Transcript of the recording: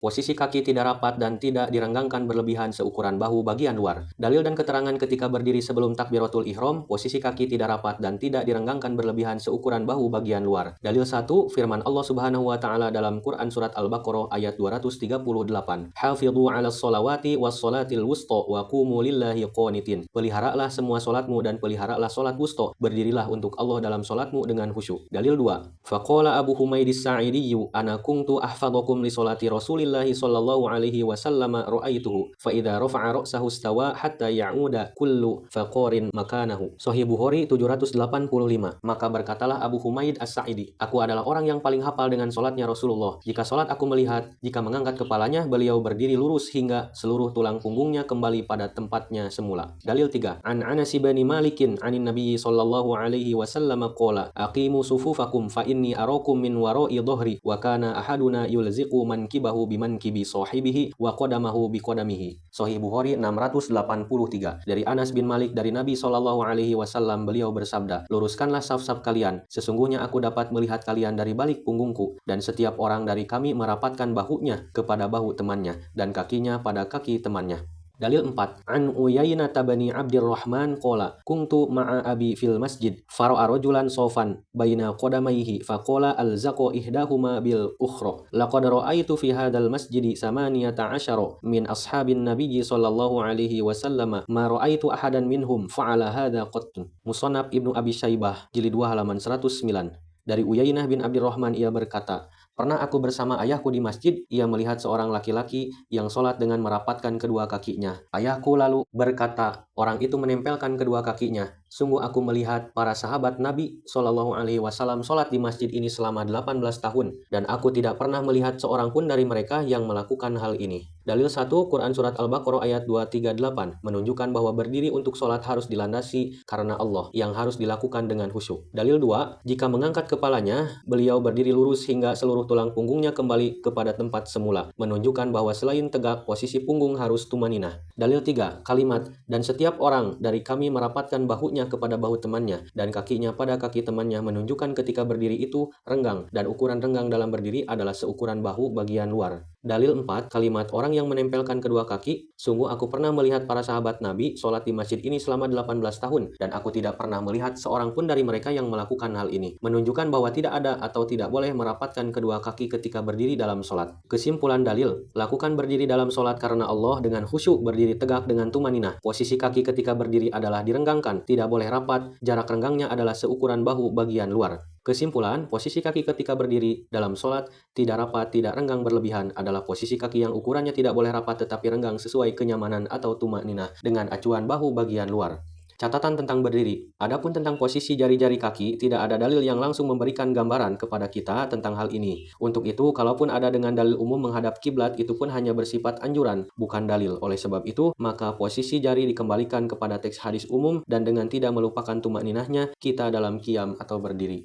Posisi kaki tidak rapat dan tidak direnggangkan berlebihan seukuran bahu bagian luar. Dalil dan keterangan ketika berdiri sebelum takbiratul ihram, posisi kaki tidak rapat dan tidak direnggangkan berlebihan seukuran bahu bagian luar. Dalil 1, firman Allah Subhanahu wa taala dalam Quran surat Al-Baqarah ayat 238. Hafidhu 'alas sholawati was sholatil wusta wa qumu lillahi qanitin. Peliharalah semua salatmu dan peliharalah salat wusta. Berdirilah untuk Allah dalam salatmu dengan khusyuk. Dalil 2. Faqala Abu Humaydis Sa'idiyyu ana kuntu ahfadhukum li sholati Rasulillah sallallahu alaihi wasallam ra'aituhu fa idza rafa'a ra'sahu istawa hatta ya'uda kullu faqarin makanahu. Sahih Bukhari 785. Maka berkatalah Abu Humaid As-Sa'idi, aku adalah orang yang paling hafal dengan salatnya Rasulullah. Jika salat aku melihat, jika mengangkat kepalanya, beliau berdiri lurus hingga seluruh tulang punggungnya kembali pada tempatnya semula. Dalil 3. An Anas bin Malikin anin Nabi sallallahu alaihi wasallam qala aqimu sufufakum fa inni arakum min wara'i dhahri wa kana ahaduna yulziqu mankibahu bimankibi sahibihi wa qadamahu biqadamihi. Sahih Bukhari 683. Dari Anas bin Malik dari Nabi sallallahu alaihi wasallam beliau bersabda, luruskanlah saf-saf kalian, sesungguhnya aku dapat melihat kalian dari balik punggungku, dan setiap orang dari kami merapatkan bahunya kepada bahu temannya dan kakinya pada kaki temannya. Dalil 4. An Uyainah bani Abdirrahman qala kuntu ma'a abi fil masjid fara'a rajulan sofan baina qadamayhi faqala alzaqa ihdahuma bil ukhra laqad ra'aitu fi hadzal masjidi 18 min ashabin nabiyyi sallallahu alaihi wasallam ma ra'aitu ahadan minhum fa'ala hadza qatt. Musannaf Ibnu Abi Syaibah jilid 2 halaman 109. Dari Uyainah bin Abdirrahman ia berkata, pernah aku bersama ayahku di masjid, ia melihat seorang laki-laki yang sholat dengan merapatkan kedua kakinya. Ayahku lalu berkata, orang itu menempelkan kedua kakinya. Sungguh aku melihat para sahabat Nabi Shallallahu Alaihi Wasallam sholat di masjid ini selama 18 tahun, dan aku tidak pernah melihat seorang pun dari mereka yang melakukan hal ini. Dalil 1, Quran Surat Al-Baqarah ayat 238, menunjukkan bahwa berdiri untuk sholat harus dilandasi karena Allah, yang harus dilakukan dengan khusyuk. Dalil 2, jika mengangkat kepalanya, beliau berdiri lurus hingga seluruh tulang punggungnya kembali kepada tempat semula, menunjukkan bahwa selain tegak, posisi punggung harus tumaninah. Dalil 3, kalimat, dan setiap orang dari kami merapatkan bahunya kepada bahu temannya, dan kakinya pada kaki temannya, menunjukkan ketika berdiri itu renggang, dan ukuran renggang dalam berdiri adalah seukuran bahu bagian luar. Dalil 4, kalimat orang yang menempelkan kedua kaki, sungguh aku pernah melihat para sahabat Nabi sholat di masjid ini selama 18 tahun, dan aku tidak pernah melihat seorang pun dari mereka yang melakukan hal ini, menunjukkan bahwa tidak ada atau tidak boleh merapatkan kedua kaki ketika berdiri dalam sholat. Kesimpulan dalil, lakukan berdiri dalam sholat karena Allah dengan khusyuk, berdiri tegak dengan tumaninah. Posisi kaki ketika berdiri adalah direnggangkan, tidak boleh rapat, jarak renggangnya adalah seukuran bahu bagian luar. Kesimpulan, posisi kaki ketika berdiri dalam sholat tidak rapat, tidak renggang berlebihan adalah posisi kaki yang ukurannya tidak boleh rapat tetapi renggang sesuai kenyamanan atau tumakninah dengan acuan bahu bagian luar. Catatan tentang berdiri. Adapun tentang posisi jari-jari kaki, tidak ada dalil yang langsung memberikan gambaran kepada kita tentang hal ini. Untuk itu, kalaupun ada dengan dalil umum menghadap kiblat, itu pun hanya bersifat anjuran, bukan dalil. Oleh sebab itu, maka posisi jari dikembalikan kepada teks hadis umum dan dengan tidak melupakan tumakninahnya kita dalam qiyam atau berdiri.